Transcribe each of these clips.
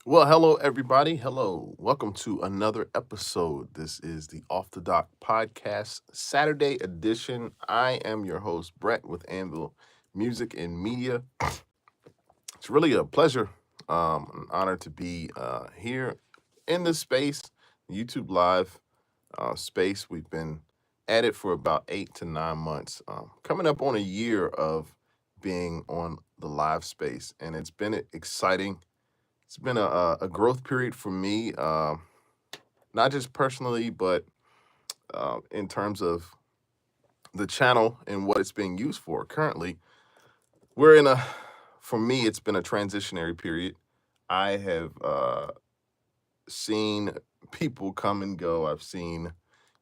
Well, hello, everybody. Hello. Welcome to another episode. This is the Off the Dock Podcast Saturday edition. I am your host, Brett, with Anvil Music and Media. It's really a pleasure, an honor to be here in this space, YouTube Live space. We've been at it for about 8 to 9 months, coming up on a year of being on the live space, and it's been exciting. It's been a growth period for me, not just personally, but in terms of the channel and what it's being used for. Currently, we're in a, for me, it's been a transitionary period. I have seen people come and go. I've seen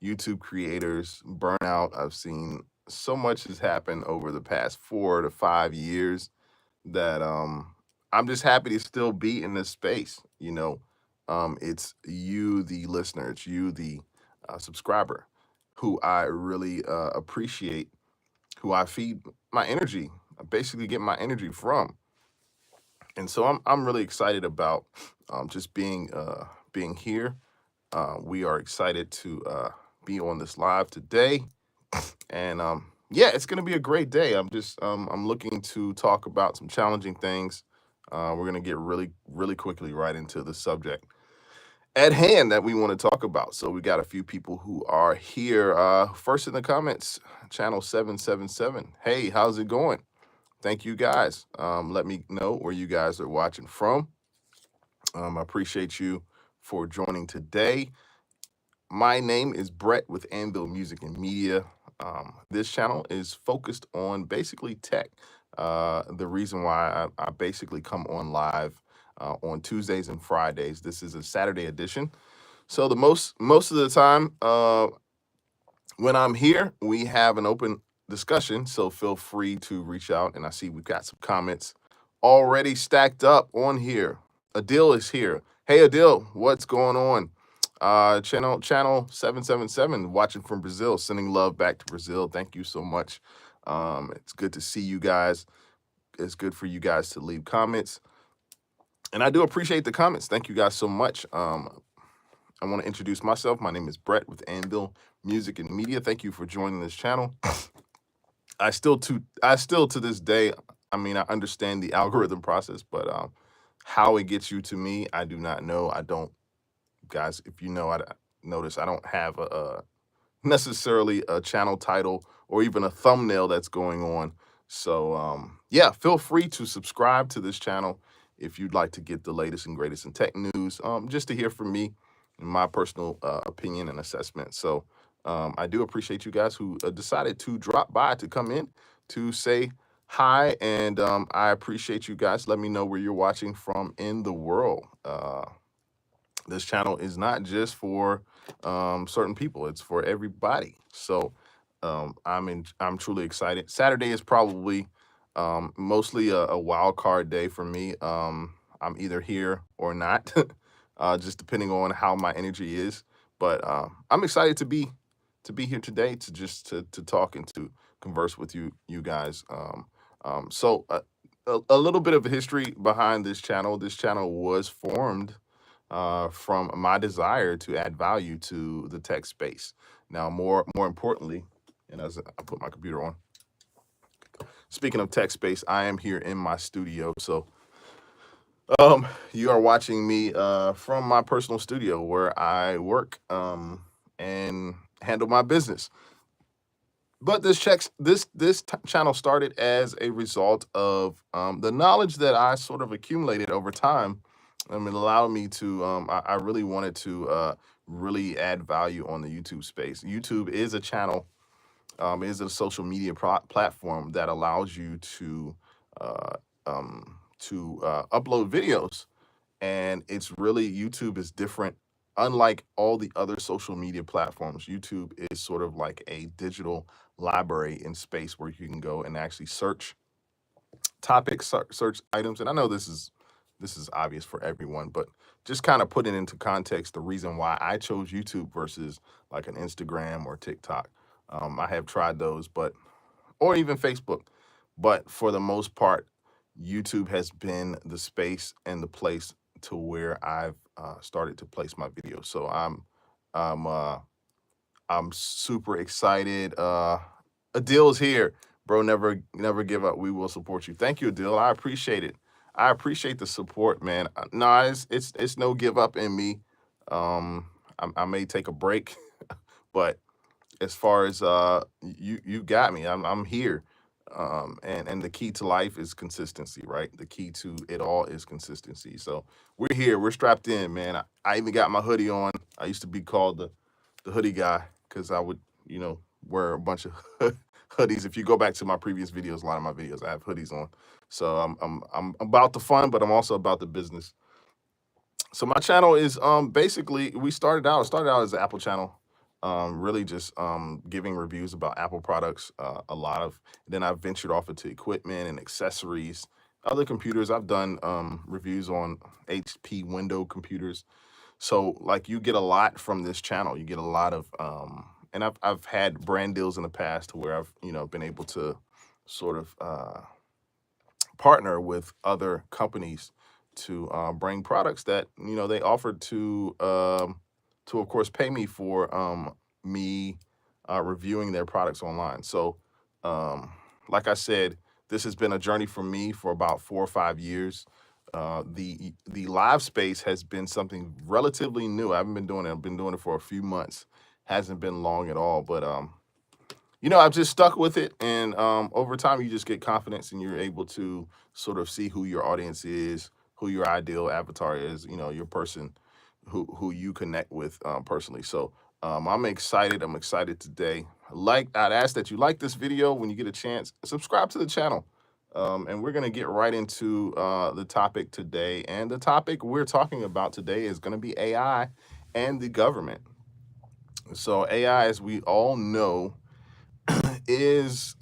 YouTube creators burn out. I've seen so much has happened over the past 4 to 5 years that I'm just happy to still be in this space. It's you, the listener, it's you, the subscriber, who I really appreciate, who I feed my energy, I basically get my energy from, and so I'm really excited about just being here. We are excited to be on this live today, and yeah, it's gonna be a great day. I'm looking to talk about some challenging things. We're gonna get really quickly right into the subject at hand that we want to talk about. So we got a few people who are here. First in the comments, channel 777. Hey, how's it going? Thank you guys. Let me know where you guys are watching from. I appreciate you for joining today. My name is Brett with Anvil Music and Media. This channel is focused on basically tech. The reason why I basically come on live on Tuesdays and Fridays. This is a Saturday edition. So the most of the time when I'm here, we have an open discussion. So feel free to reach out. And I see we've got some comments already stacked up on here. Adil is here. Hey Adil, what's going on? Channel 777, watching from Brazil, sending love back to Brazil. Thank you so much. It's good to see you guys. It's good for you guys to leave comments. And I do appreciate the comments. Thank you guys so much. I want to introduce myself. My name is Brett with Anvil Music and Media. Thank you for joining this channel. I still to this day, I mean, I understand the algorithm process, but how it gets you to me, I do not know. I don't, guys. If you know, I notice I don't have a necessarily a channel title or even a thumbnail that's going on. So yeah, feel free to subscribe to this channel if you'd like to get the latest and greatest in tech news, just to hear from me and my personal opinion and assessment. So I do appreciate you guys who decided to drop by to come in to say hi, and I appreciate you guys. Let me know where you're watching from in the world. This channel is not just for certain people; it's for everybody. So I'm truly excited. Saturday is probably mostly a wild card day for me. I'm either here or not, just depending on how my energy is. But I'm excited to be here today to just to talk and to converse with you guys. So a little bit of history behind this channel. This channel was formed from my desire to add value to the tech space. Now, more importantly, and as I put my computer on, speaking of tech space, I am here in my studio. So you are watching me from my personal studio where I work and handle my business. But this channel started as a result of the knowledge that I sort of accumulated over time. It allowed me to. I really wanted to really add value on the YouTube space. YouTube is a channel, is a social media platform that allows you uh, upload videos, and it's really, YouTube is different. Unlike all the other social media platforms, YouTube is sort of like a digital library in space where you can go and actually search topics, search items. And I know this is obvious for everyone, but just kind of putting into context the reason why I chose YouTube versus like an Instagram or TikTok. I have tried those, but or even Facebook, but for the most part, YouTube has been the space and the place to where I've started to place my videos. So I'm I'm super excited. Adil's here, bro. Never give up. We will support you. Thank you, Adil. I appreciate it. I appreciate the support, man. No, it's no give up in me. I may take a break, but as far as you got me. I'm here. And the key to life is consistency, right? The key to it all is consistency. So we're here. We're strapped in, man. I even got my hoodie on. I used to be called the hoodie guy because I would, wear a bunch of hoodies. If you go back to my previous videos, a lot of my videos, I have hoodies on. So I'm about the fun, but I'm also about the business. So my channel is basically I started out as an Apple channel, really just giving reviews about Apple products. Then I ventured off into equipment and accessories, other computers. I've done reviews on HP Window computers. So like you get a lot from this channel. You get a lot of and I've had brand deals in the past to where I've been able to sort of partner with other companies to bring products that they offered to of course pay me for me reviewing their products online. So like I said, this has been a journey for me for about 4 or 5 years. The live space has been something relatively new. I haven't been doing it. I've been doing it for a few months. Hasn't been long at all, but I've just stuck with it, and over time, you just get confidence, and you're able to sort of see who your audience is, who your ideal avatar is, your person who you connect with personally. So I'm excited. I'm excited today. I'd ask that you like this video when you get a chance. Subscribe to the channel, and we're gonna get right into the topic today. And the topic we're talking about today is gonna be AI and the government. So AI, as we all know, is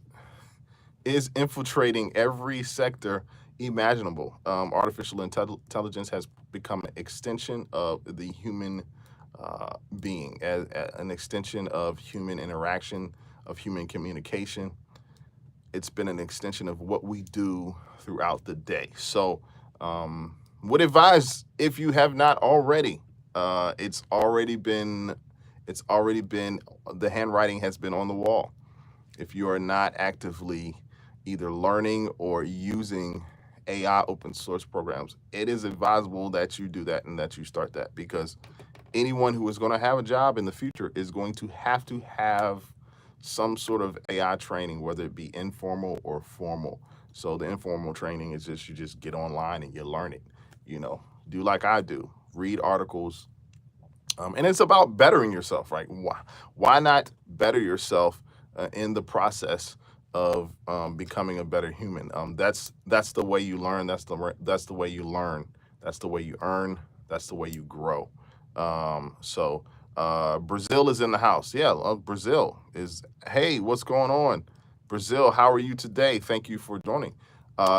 infiltrating every sector imaginable. Artificial intelligence has become an extension of the human being, an extension of human interaction, of human communication. It's been an extension of what we do throughout the day. So would advise, if you have not already, it's already been, the handwriting has been on the wall. If you are not actively either learning or using AI open source programs, it is advisable that you do that and that you start that, because anyone who is going to have a job in the future is going to have some sort of AI training, whether it be informal or formal. So the informal training is just, you just get online and you learn it, do like I do, read articles. And it's about bettering yourself, right? Why not better yourself in the process of becoming a better human? That's the way you learn. That's the way you learn. That's the way you earn. That's the way you grow. So Brazil is in the house. Yeah, Brazil is. Hey, what's going on, Brazil? How are you today? Thank you for joining.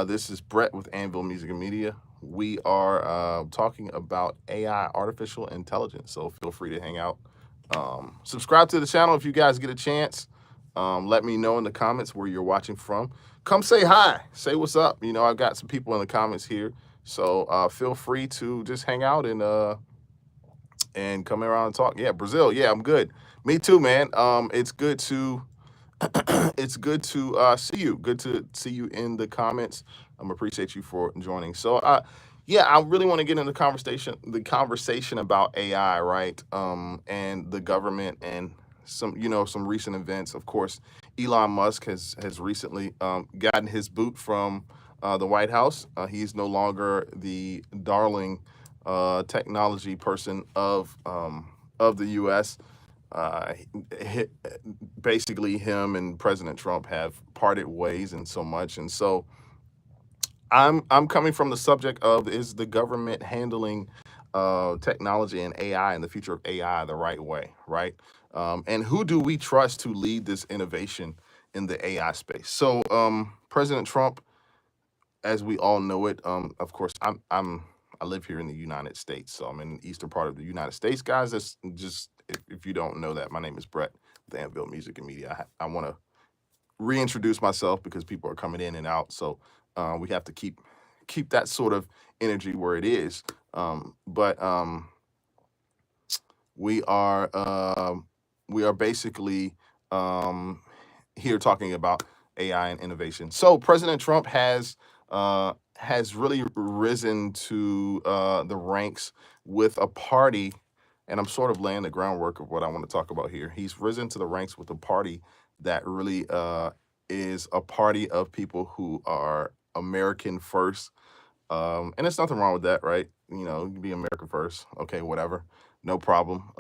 This is Brett with Anvil Music and Media. We are talking about AI, artificial intelligence. So feel free to hang out. Subscribe to the channel if you guys get a chance. Let me know in the comments where you're watching from. Come say hi. Say what's up. I've got some people in the comments here. So feel free to just hang out and come around and talk. Yeah, Brazil. Yeah, I'm good. Me too, man. It's good to it's good to see you. Good to see you in the comments. Appreciate you for joining. So yeah, I really want to get into the conversation about AI, right? And the government and some recent events. Of course, Elon Musk has recently gotten his boot from the White House. He's no longer the darling technology person of the U.S. Basically, him and President Trump have parted ways in so much, and so I'm coming from the subject of, is the government handling technology and AI and the future of AI the right way, right? And who do we trust to lead this innovation in the AI space? So President Trump, as we all know it, of course, I live here in the United States, so I'm in the eastern part of the United States, guys. That's just, if you don't know that, my name is Brett with Anvil Music and Media. I want to reintroduce myself because people are coming in and out, so we have to keep that sort of energy where it is. But we are basically um, here talking about AI and innovation. So President Trump has really risen to the ranks with a party, and I'm sort of laying the groundwork of what I want to talk about here. He's risen to the ranks with a party that really is a party of people who are American first, and there's nothing wrong with that, right? You know, you can be America first. Okay, whatever, no problem.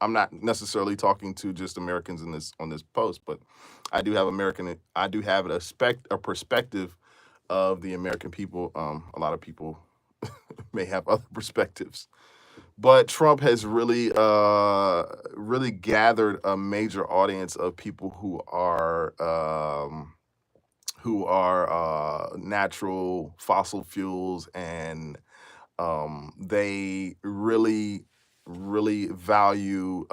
I'm not necessarily talking to just Americans in this on this post, but I do have a perspective of the American people. A lot of people may have other perspectives, but Trump has really gathered a major audience of people who are natural fossil fuels, and they really value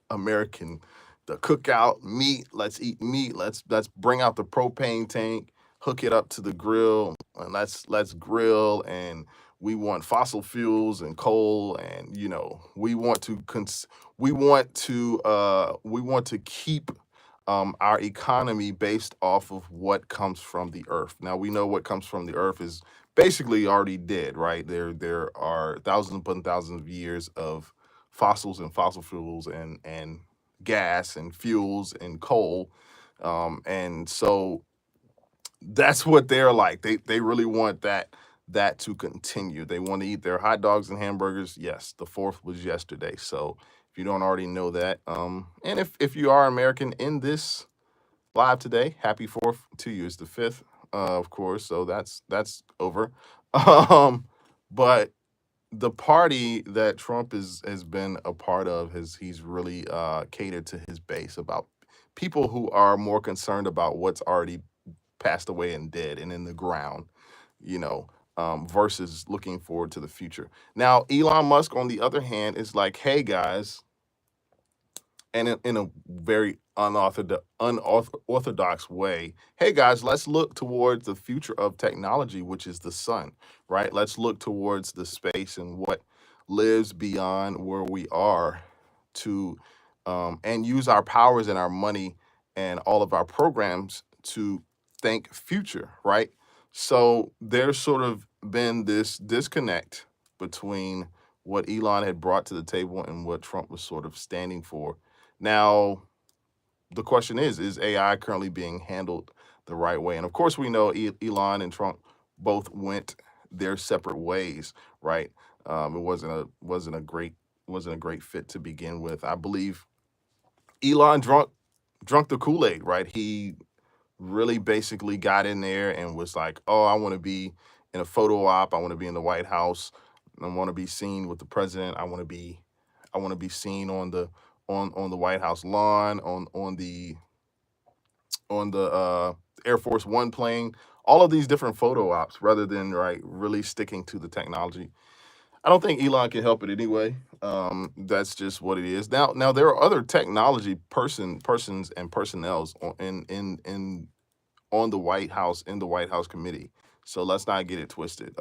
American, the cookout meat. Let's eat meat. Let's bring out the propane tank, hook it up to the grill, and let's grill. And we want fossil fuels and coal, and we want to keep our economy based off of what comes from the earth. Now we know what comes from the earth is basically already dead, right? There are thousands upon thousands of years of fossils and fossil fuels and gas and fuels and coal, and so that's what they're like. They really want that to continue. They want to eat their hot dogs and hamburgers. Yes, the 4th was yesterday. So if you don't already know that, and if you are American in this live today, happy 4th to you. It's the 5th, of course. So that's over. But the party that Trump has been a part of he's really catered to his base, about people who are more concerned about what's already passed away and dead and in the ground, you know, versus looking forward to the future. Now, Elon Musk, on the other hand, is like, hey guys, and in a very unorthodox way, hey guys, let's look towards the future of technology, which is the sun, right? Let's look towards the space and what lives beyond where we are, to and use our powers and our money and all of our programs to think future, right? So there's sort of been this disconnect between what Elon had brought to the table and what Trump was sort of standing for. Now, the question is AI currently being handled the right way? And of course, we know Elon and Trump both went their separate ways, right? It wasn't a great fit to begin with. I believe Elon drunk the Kool-Aid, right? He really basically got in there and was like, "Oh, I want to be in a photo op. I want to be in the White House. I want to be seen with the president. I want to be seen on the White House lawn, on the Air Force One plane, all of these different photo ops, rather than really sticking to the technology. I don't think Elon can help it anyway. That's just what it is. Now there are other technology persons and personnels on the White House, in the White House committee. So let's not get it twisted.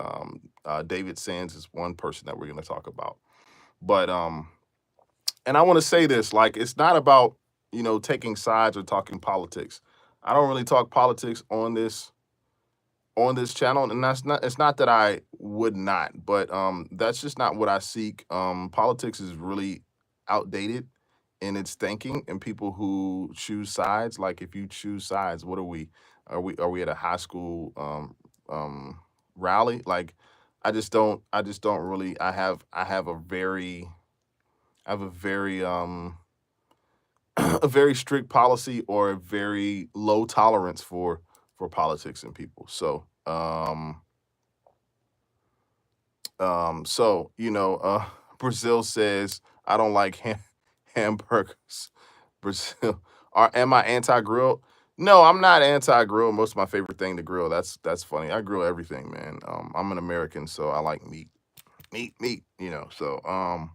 David Sands is one person that we're going to talk about, but and I want to say this, like, it's not about taking sides or talking politics. I don't really talk politics on this channel, and it's not that I would not, but that's just not what I seek. Politics is really outdated in its thinking, and people who choose sides, like, if you choose sides, what are we? Are we at a high school rally? Like, I just don't really. I have a very a very strict policy, or a very low tolerance for politics and people. So Brazil says, I don't like hamburgers. Brazil, am I anti-grill? No, I'm not anti-grill. Most of my favorite thing to grill. That's funny. I grill everything, man. I'm an American, so I like meat. So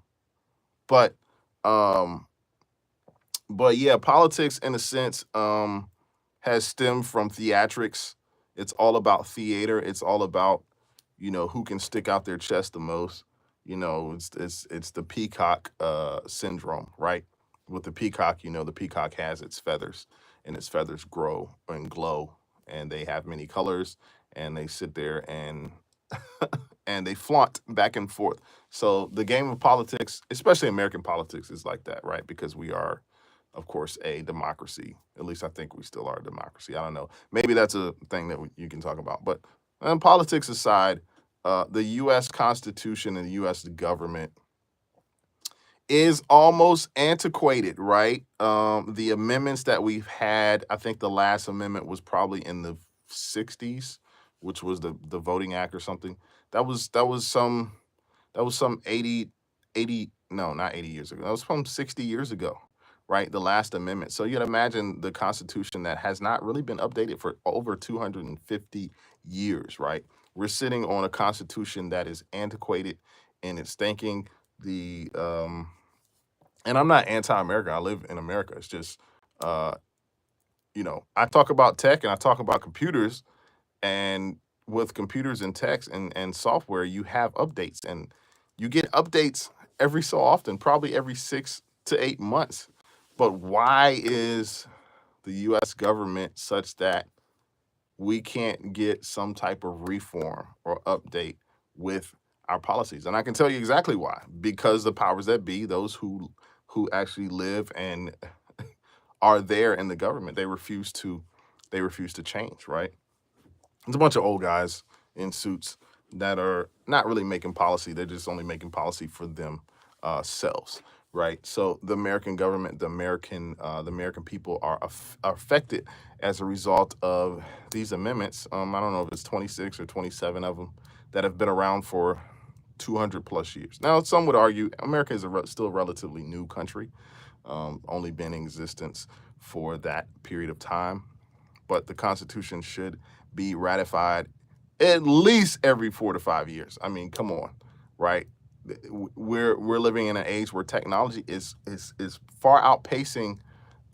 but um, but yeah, politics in a sense has stemmed from theatrics. It's all about theater. It's all about who can stick out their chest the most. It's the peacock syndrome, right? With the peacock, the peacock has its feathers, and its feathers grow and glow, and they have many colors, and they sit there and and they flaunt back and forth. So the game of politics, especially American politics, is like that, right? Because we are, of course, a democracy. At least I think we still are a democracy. I don't know. Maybe that's a thing that you can talk about. But politics aside, the U.S. Constitution and the U.S. government is almost antiquated, right? The amendments that we've had, I think the last amendment was probably in the 60s, which was the Voting Act or something. That was some 80, no, not 80 years ago. That was from 60 years ago, right? The last amendment. So you'd imagine the Constitution that has not really been updated for over 250 years, right? We're sitting on a Constitution that is antiquated in its thinking. And I'm not anti-American. I live in America. It's just, uh, I talk about tech and I talk about computers, and with computers and text and software, you have updates, and you get updates every so often, probably every 6 to 8 months. But why is the US government such that we can't get some type of reform or update with our policies? And I can tell you exactly why. Because the powers that be, those who actually live and are there in the government, they refuse to change, right? It's a bunch of old guys in suits that are not really making policy. They're just only making policy for themselves, right? So the American government, the American people are affected as a result of these amendments. I don't know if it's 26 or 27 of them that have been around for 200 plus years. Now, some would argue America is still a relatively new country, only been in existence for that period of time. But the Constitution should be ratified at least every 4 to 5 years. I mean, come on, right? We're living in an age where technology is far outpacing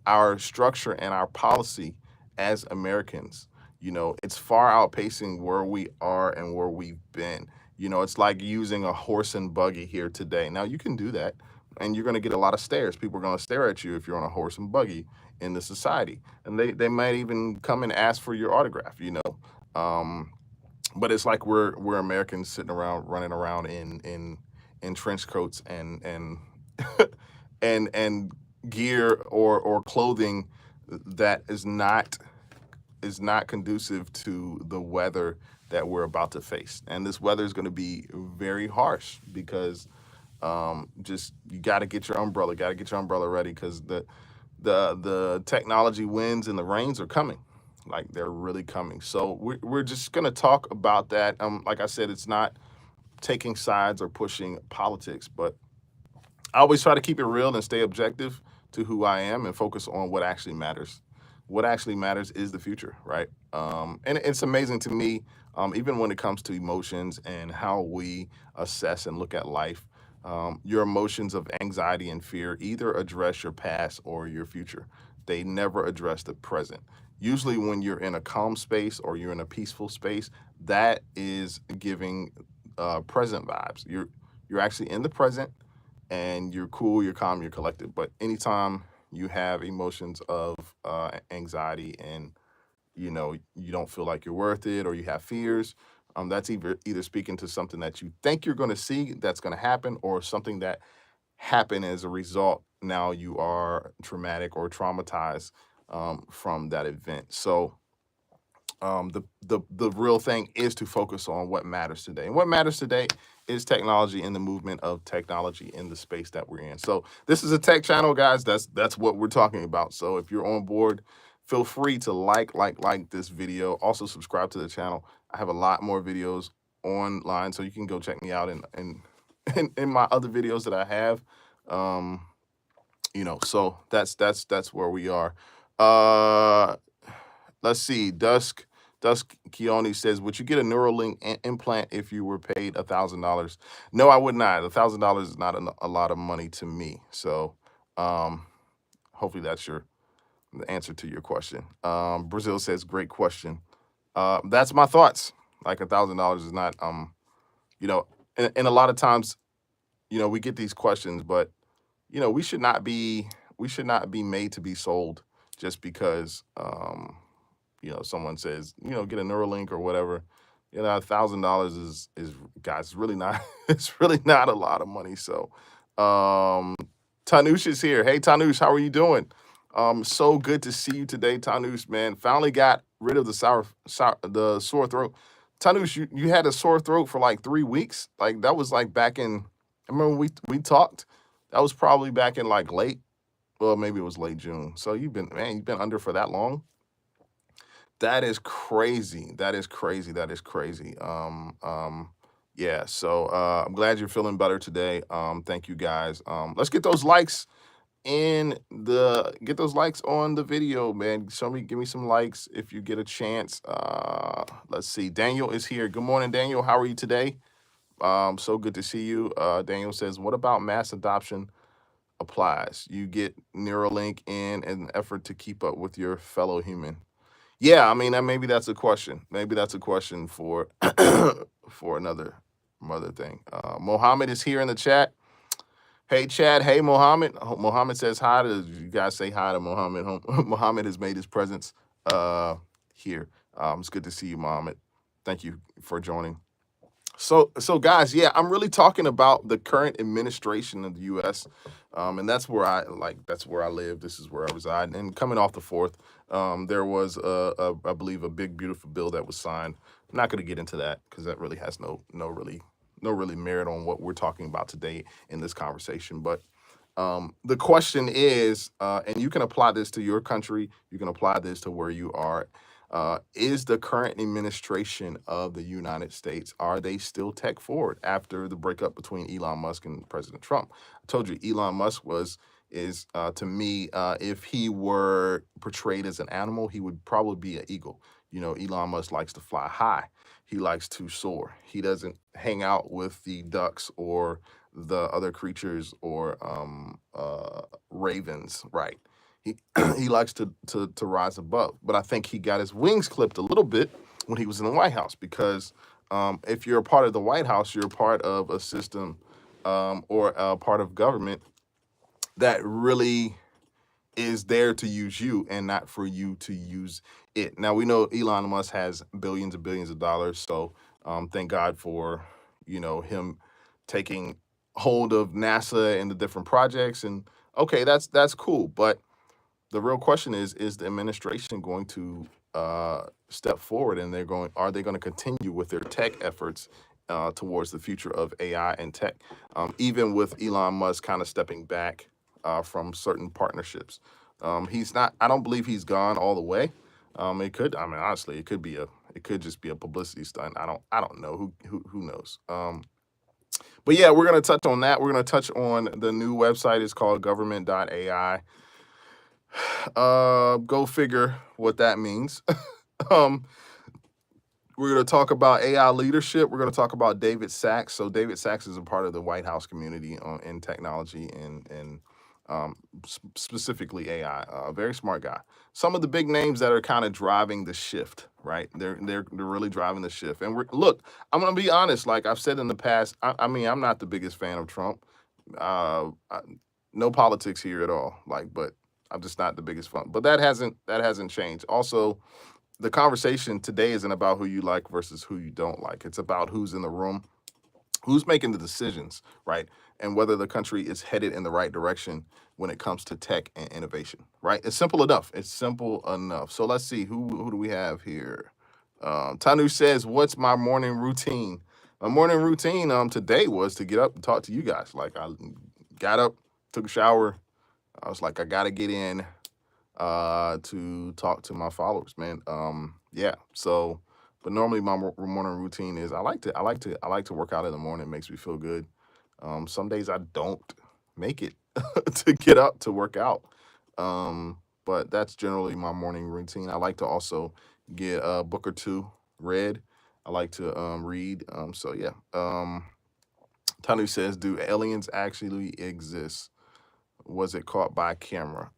our structure and our policy as Americans. It's far outpacing where we are and where we've been. It's like using a horse and buggy here today. Now, you can do that, and you're going to get a lot of stares. People are going to stare at you if you're on a horse and buggy in the society. And they might even come and ask for your autograph. But it's like we're Americans sitting around, running around in trench coats and and gear or clothing that is not conducive to the weather that we're about to face. And this weather is going to be very harsh because just you got to get your umbrella ready, because the technology winds and the rains are coming. Like, they're really coming. So we're just going to talk about that. Like I said, it's not taking sides or pushing politics, but I always try to keep it real and stay objective to who I am and focus on what actually matters. What actually matters is the future, right? And it's amazing to me, even when it comes to emotions and how we assess and look at life. Your emotions of anxiety and fear either address your past or your future. They never address the present. Usually, when you're in a calm space or you're in a peaceful space, that is giving present vibes. You're actually in the present, and you're cool, you're calm, you're collected. But anytime you have emotions of anxiety, and you don't feel like you're worth it, or you have fears, that's either speaking to something that you think you're going to see that's going to happen, or something that happened as a result. Now you are traumatic or traumatized from that event. So the real thing is to focus on what matters today. And what matters today is technology and the movement of technology in the space that we're in. So this is a tech channel, guys. That's what we're talking about. So if you're on board, feel free to like this video. Also subscribe to the channel. I have a lot more videos online, so you can go check me out in my other videos that I have. So that's where we are. Let's see. Dusk Keone says, would you get a Neuralink implant if you were paid $1,000? No, I would not. $1,000 is not a lot of money to me. So hopefully that's the answer to your question. Brazil says, great question. That's my thoughts. Like $1,000 is not, you know, and a lot of times, we get these questions, but we should not be made to be sold just because someone says, get a Neuralink or whatever. $1,000 is guys, really not it's really not a lot of money. So Tanush is here. Hey Tanush, how are you doing? So good to see you today, Tanush, man. Finally got rid of the sore throat. Tanush, you had a sore throat for like 3 weeks. Like that was like back in, I remember we talked. That was probably back in like maybe it was late June. So you've been under for that long. That is crazy. That is crazy. That is crazy. Yeah. So I'm glad you're feeling better today. Thank you guys. Let's get those likes on the video, man. Give me some likes if you get a chance. Let's see. Daniel is here. Good morning, Daniel. How are you today? So good to see you. Daniel says, what about mass adoption applies? You get Neuralink in an effort to keep up with your fellow human. Yeah, I mean, maybe that's a question. Maybe that's a question for for another thing. Mohammed is here in the chat. Hey, Chad. Hey, Mohammed. Mohammed says hi. You guys say hi to Mohammed. Mohammed has made his presence here. It's good to see you, Mohammed. Thank you for joining. So guys, yeah, I'm really talking about the current administration of the U.S. And that's where I live. This is where I reside. And coming off the 4th, there was I believe a big beautiful bill that was signed. I'm not going to get into that because that really has no really merit on what we're talking about today in this conversation. But the question is, and you can apply this to your country, you can apply this to where you are. Is the current administration of the United States, are they still tech forward after the breakup between Elon Musk and President Trump? I told you Elon Musk is to me, if he were portrayed as an animal, he would probably be an eagle. Elon Musk likes to fly high. He likes to soar. He doesn't hang out with the ducks or the other creatures or ravens, right? He likes to rise above. But I think he got his wings clipped a little bit when he was in the White House because if you're a part of the White House, you're a part of a system or a part of government that really is there to use you and not for you to use it. Now, we know Elon Musk has billions and billions of dollars. So thank God for, him taking hold of NASA and the different projects. And okay, that's cool. But the real question is the administration going to step forward and are they going to continue with their tech efforts towards the future of AI and tech, even with Elon Musk kind of stepping back from certain partnerships? I don't believe he's gone all the way. Honestly, it could just be a publicity stunt. I don't know. Who knows? But yeah, we're going to touch on that. We're going to touch on the new website. It's called government.ai. Go figure what that means. We're going to talk about AI leadership. We're going to talk about David Sachs. So David Sachs is a part of the White House community in technology and specifically AI. A very smart guy. Some of the big names that are kind of driving the shift, right? They're really driving the shift. And look, I'm going to be honest. Like I've said in the past, I'm not the biggest fan of Trump. No politics here at all. But I'm just not the biggest fan. But that hasn't changed. Also, the conversation today isn't about who you like versus who you don't like. It's about who's in the room, who's making the decisions, right? And whether the country is headed in the right direction when it comes to tech and innovation, right? It's simple enough. So let's see, who do we have here? Tanu says, what's my morning routine? My morning routine today was to get up and talk to you guys. Like I got up, took a shower. I was like, I got to get in to talk to my followers, man. Yeah. So, but normally my morning routine is I like to work out in the morning. It makes me feel good. Some days I don't make it to get up to work out. But that's generally my morning routine. I like to also get a book or two read. I like to read. So yeah. Tanu says, do aliens actually exist? Was it caught by camera?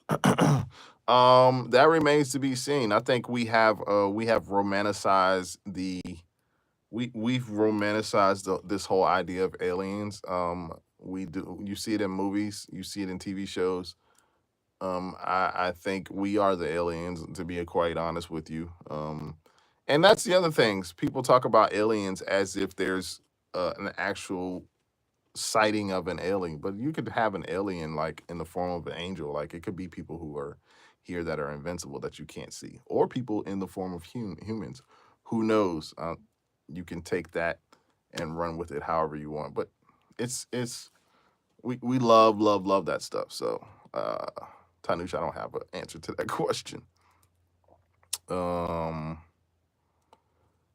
That remains to be seen. I think we have romanticized the we've romanticized this whole idea of aliens. We do. You see it in movies. You see it in TV shows. I think we are the aliens, to be quite honest with you. And that's the other things. People talk about aliens as if there's an actual sighting of an alien, but you could have an alien like in the form of an angel. Like it could be people who are here that are invincible that you can't see, or people in the form of humans. Who knows? You can take that and run with it however you want. But it's we love that stuff. So Tanush, I don't have an answer to that question. Um,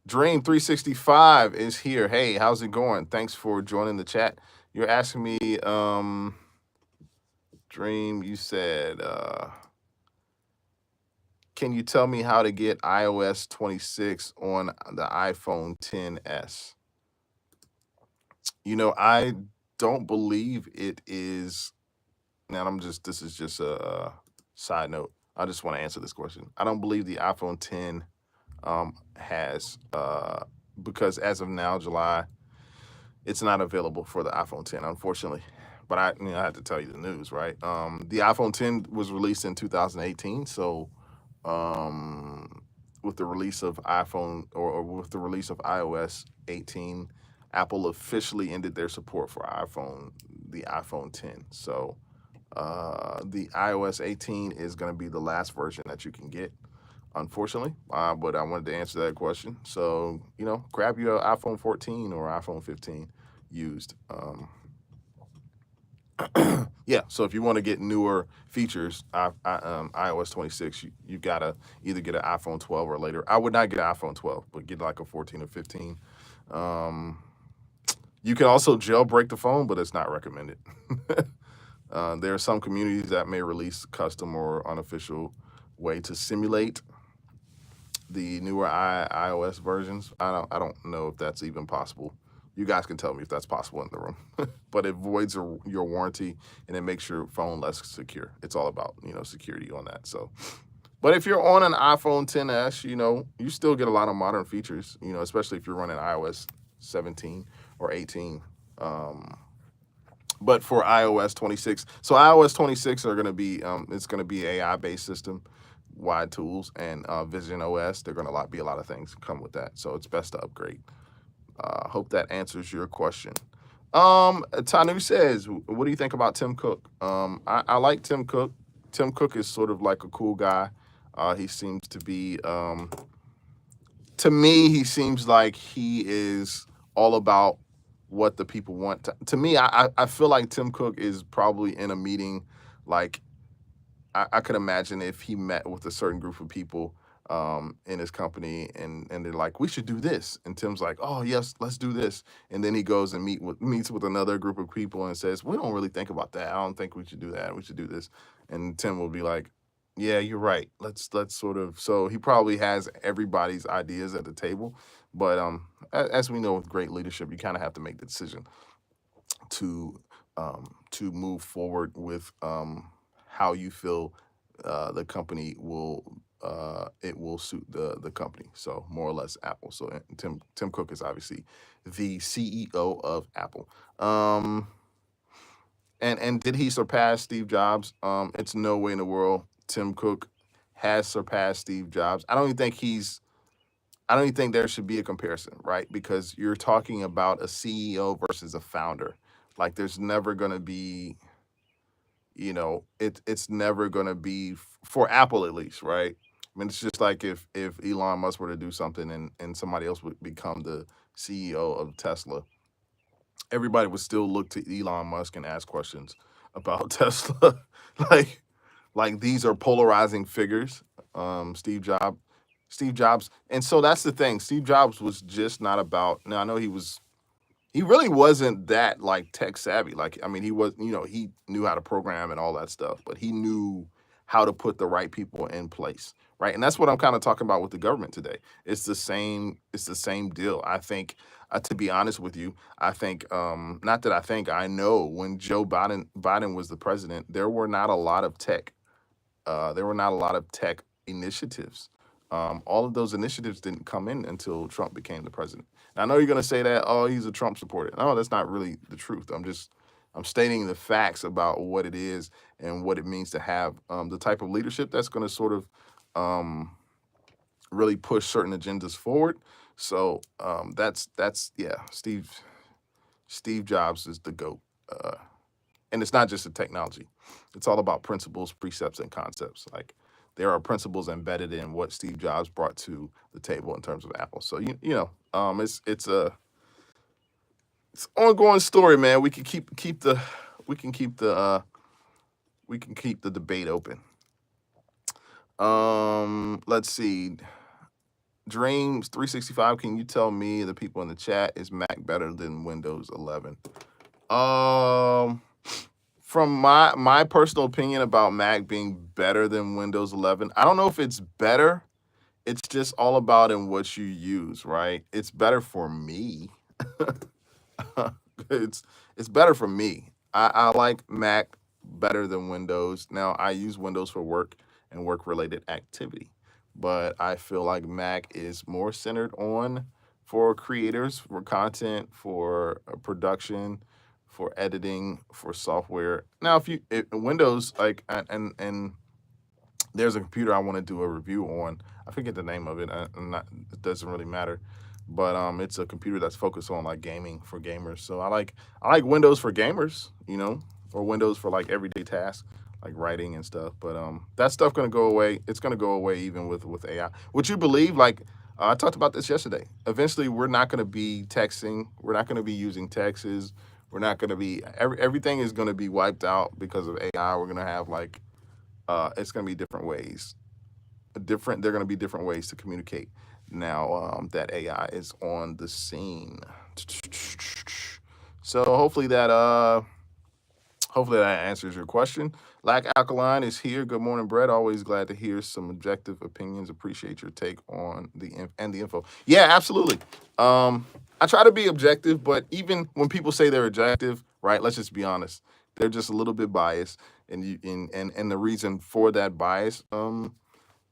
Dream 365 is here. Hey, how's it going? Thanks for joining the chat. You're asking me, Dream, you said, can you tell me how to get iOS 26 on the iPhone 10s? You know, I don't believe it is. Now, this is just a side note. I just want to answer this question. I don't believe the iPhone 10 has, because as of now, July, it's not available for the iPhone 10, unfortunately. But I had to tell you the news, right? The iPhone 10 was released in 2018, so with the release of iPhone or with the release of iOS 18, Apple officially ended their support for the iPhone 10. So the iOS 18 is going to be the last version that you can get, unfortunately. But I wanted to answer that question. So, grab your iPhone 14 or iPhone 15 used. Yeah, so if you want to get newer features, iOS 26, you got to either get an iPhone 12 or later. I would not get an iPhone 12, but get like a 14 or 15. You can also jailbreak the phone, but it's not recommended. There are some communities that may release custom or unofficial way to simulate the newer iOS versions. I don't know if that's even possible. You guys can tell me if that's possible in the room. But it voids your warranty and it makes your phone less secure. It's all about, security on that. So, but if you're on an iPhone 10s, you still get a lot of modern features, especially if you're running iOS 17 or 18. But for iOS 26, so iOS 26 are going to be, it's going to be AI-based system, wide tools, and Vision OS. They're going to be a lot of things come with that. So it's best to upgrade. Hope that answers your question. Tanu says, what do you think about Tim Cook? I like Tim Cook. Tim Cook is sort of like a cool guy. He seems to be, to me, he seems like he is all about what the people want. To me, I feel like Tim Cook is probably in a meeting. Like I could imagine if he met with a certain group of people in his company and they're like, we should do this. And Tim's like, oh, yes, let's do this. And then he goes and meets with another group of people and says, we don't really think about that. I don't think we should do that. We should do this. And Tim will be like, yeah, you're right. Let's sort of. So he probably has everybody's ideas at the table. But as we know, with great leadership, you kind of have to make the decision to move forward with how you feel the company will suit the company. So more or less Apple. So Tim Cook is obviously the CEO of Apple. And did he surpass Steve Jobs? It's no way in the world Tim Cook has surpassed Steve Jobs. I don't even think there should be a comparison, right? Because you're talking about a CEO versus a founder. Like there's never going to be, it's never going to be for Apple at least, right? I mean, it's just like if Elon Musk were to do something and somebody else would become the CEO of Tesla, everybody would still look to Elon Musk and ask questions about Tesla. like these are polarizing figures. Steve Jobs. And so that's the thing. Steve Jobs was just not about, now I know he really wasn't that like tech savvy. Like, I mean, he was, he knew how to program and all that stuff, but he knew how to put the right people in place. Right. And that's what I'm kind of talking about with the government today. It's the same deal. I think, to be honest with you, I think, not that I think, I know when Joe Biden was the president, there were not a lot of tech initiatives All of those initiatives didn't come in until Trump became the president. And I know you're going to say that, oh, he's a Trump supporter. No, that's not really the truth. I'm stating the facts about what it is and what it means to have the type of leadership that's going to sort of really push certain agendas forward. So that's yeah, Steve Jobs is the GOAT. And it's not just the technology. It's all about principles, precepts, and concepts. Like, there are principles embedded in what Steve Jobs brought to the table in terms of Apple. So it's an ongoing story, man. We can keep the debate open. Let's see. Dreams 365. Can you tell me, the people in the chat, is Mac better than Windows 11? From my personal opinion about Mac being better than Windows 11, I don't know if it's better. It's just all about in what you use, right? It's better for me. it's better for me. I like Mac better than Windows. Now, I use Windows for work and work-related activity, but I feel like Mac is more centered on for creators, for content, for production, for editing, for software. Now, Windows, like, and there's a computer I want to do a review on. I forget the name of it. It doesn't really matter, but it's a computer that's focused on like gaming for gamers. So I like Windows for gamers, or Windows for like everyday tasks like writing and stuff. But that stuff gonna go away. It's gonna go away even with AI. Would you believe? Like, I talked about this yesterday. Eventually, we're not gonna be texting. We're not gonna be using texts. We're not gonna be everything is gonna be wiped out because of AI. We're gonna have like it's going to be different ways. They're going to be different ways to communicate now that AI is on the scene. So hopefully that answers your question. Lack Alkaline is here. Good morning, Brett. Always glad to hear some objective opinions. Appreciate your take on the info. Yeah, absolutely. I try to be objective, but even when people say they're objective, right? Let's just be honest. They're just a little bit biased, and the reason for that bias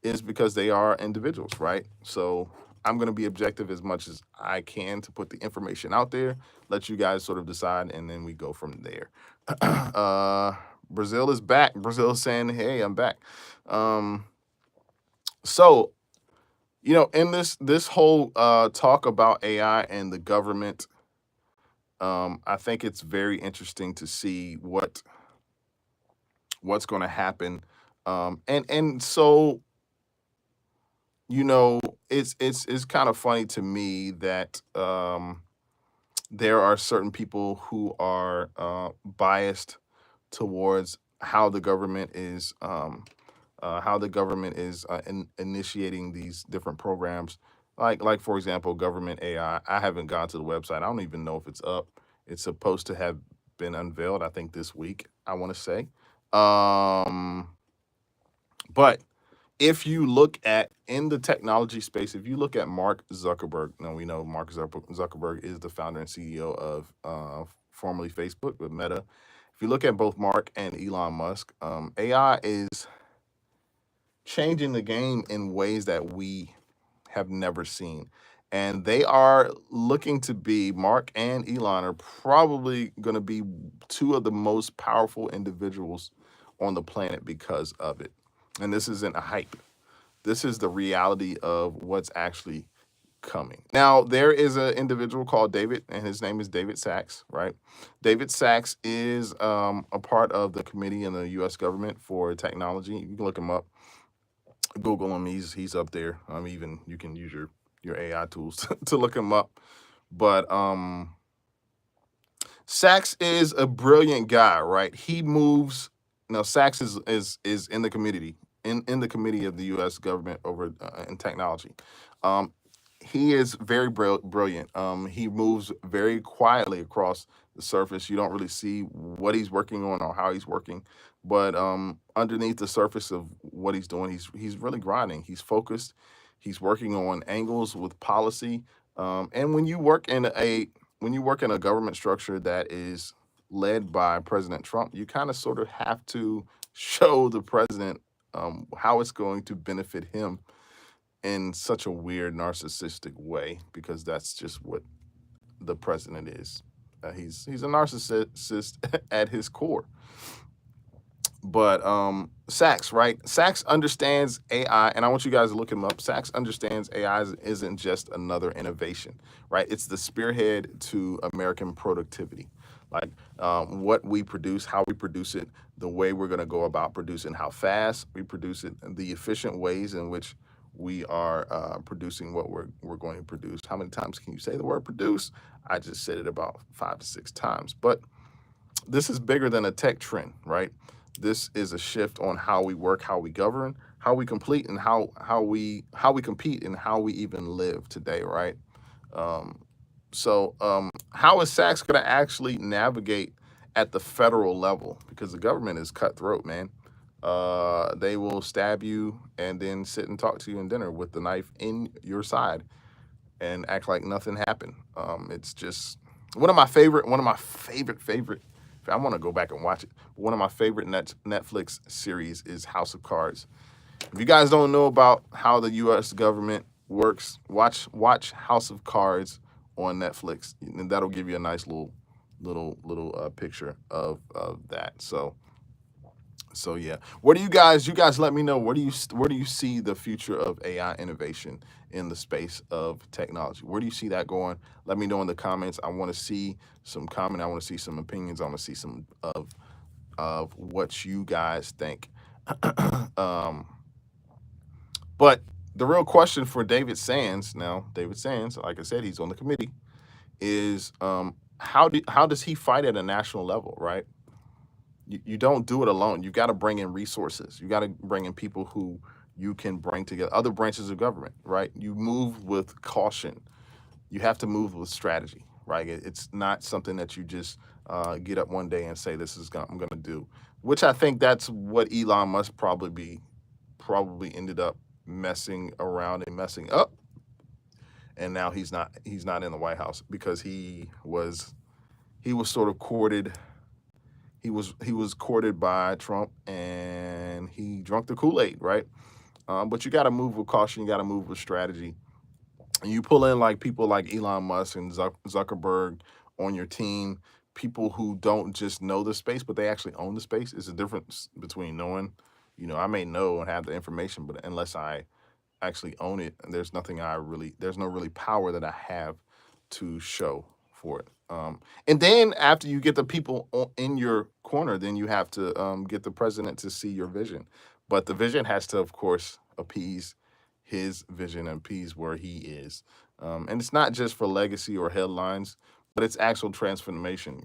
is because they are individuals, right? So I'm going to be objective as much as I can to put the information out there, let you guys sort of decide, and then we go from there. Brazil is back. Brazil is saying, hey, I'm back. So, in this whole talk about AI and the government, I think it's very interesting to see what's going to happen. And so, it's kind of funny to me that there are certain people who are biased towards how the government is initiating these different programs. Like for example, government AI. I haven't gone to the website. I don't even know if it's up. It's supposed to have been unveiled, I think, this week, I want to say. But if you look at in the technology space, if you look at Mark Zuckerberg, now we know Mark Zuckerberg is the founder and CEO of formerly Facebook, with Meta. If you look at both Mark and Elon Musk, AI is changing the game in ways that we have never seen. And they are looking to be, Mark and Elon are probably going to be two of the most powerful individuals on the planet because of it. And this isn't a hype. This is the reality of what's actually coming. Now, there is an individual called David, and his name is David Sachs, right? David Sachs is a part of the committee in the U.S. government for technology. You can look him up. Google him. He's up there. Even you can use your AI tools to look him up. But Sachs is a brilliant guy, right? He moves. Now, Sachs is in the committee in the committee of the U.S. government over in technology. He is very brilliant. He moves very quietly across the surface. You don't really see what he's working on or how he's working, but underneath the surface of what he's doing, he's really grinding. He's focused. He's working on angles with policy. And when you work in a government structure that is led by President Trump, you kind of sort of have to show the president how it's going to benefit him in such a weird narcissistic way, because that's just what the president is. He's a narcissist at his core. But Sachs, right? Sachs understands AI, and I want you guys to look him up. Sachs understands AI isn't just another innovation, right? It's the spearhead to American productivity. Like what we produce, how we produce it, the way we're going to go about producing, how fast we produce it, and the efficient ways in which we are producing what we're going to produce. How many times can you say the word produce? I just said it about 5 to 6 times. But this is bigger than a tech trend, right? This is a shift on how we work, how we govern, how we complete, and how we compete, and how we even live today, right? How is Sachs going to actually navigate at the federal level? Because the government is cutthroat, man. They will stab you and then sit and talk to you in dinner with the knife in your side and act like nothing happened. It's just one of my favorite. I want to go back and watch it. But one of my favorite Netflix series is House of Cards. If you guys don't know about how the U.S. government works, watch House of Cards on Netflix, and that'll give you a nice little picture of that. So yeah, what do you guys let me know, where do you see the future of AI innovation in the space of technology? Where do you see that going? Let me know in the comments. I want to see some comment. I want to see some opinions. I want to see some of what you guys think. But the real question for David Sands now, like I said, he's on the committee, is how does he fight at a national level, right? You don't do it alone. You got to bring in resources. You got to bring in people who you can bring together, other branches of government, right? You move with caution. You have to move with strategy, right? It's not something that you just get up one day and say, I'm going to do, which I think that's what Elon Musk probably ended up messing around and messing up. And now he's not in the White House because he was sort of courted. He was courted by Trump, and he drank the Kool-Aid, right? But you got to move with caution. You got to move with strategy. And you pull in like people like Elon Musk and Zuckerberg on your team, people who don't just know the space, but they actually own the space. It's a difference between knowing, I may know and have the information, but unless I actually own it, there's no really power that I have to show for it. And then after you get the people in your corner, then you have to get the president to see your vision. But the vision has to, of course, appease his vision and appease where he is. And it's not just for legacy or headlines, but it's actual transformation.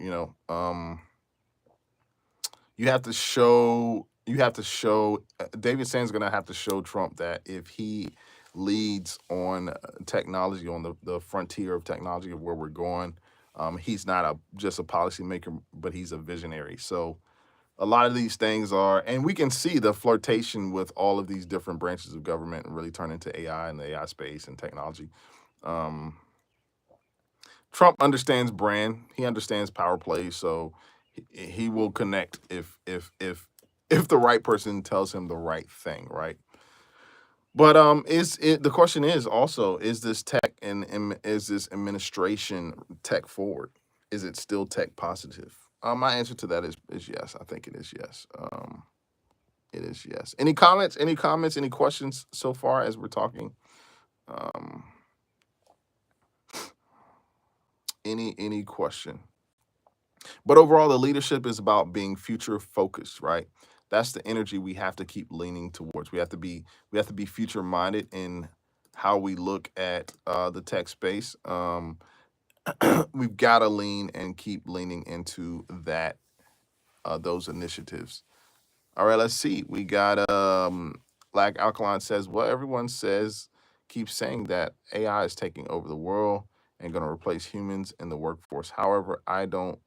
You have to show. David Sands is going to have to show Trump that if he leads on technology, on the frontier of technology of where we're going, he's not just a policymaker, but he's a visionary. So a lot of these things are, and we can see the flirtation with all of these different branches of government really turn into AI and the AI space and technology. Trump understands brand. He understands power plays. So he will connect if the right person tells him the right thing, right? But the question is also, is this tech and is this administration tech forward? Is it still tech positive? My answer to that is yes. I think it is yes. It is yes. Any comments? Any questions so far as we're talking? Any question? But overall, the leadership is about being future focused, right? That's the energy we have to keep leaning towards. We have to be future minded in how we look at the tech space. We've got to lean and keep leaning into that those initiatives. All right, let's see. We got like Alkaline says, well, everyone keeps saying that AI is taking over the world and going to replace humans in the workforce. However, I don't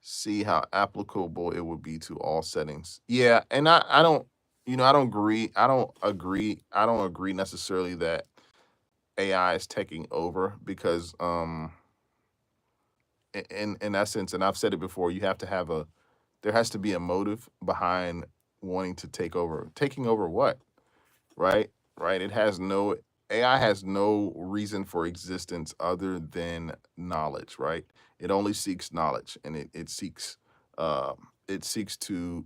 see how applicable it would be to all settings. Yeah, and I don't agree. I don't agree necessarily that AI is taking over, because in essence, and I've said it before, there has to be a motive behind wanting to take over. Taking over what? Right? right? AI has no reason for existence other than knowledge, right? It only seeks knowledge, and uh, it seeks to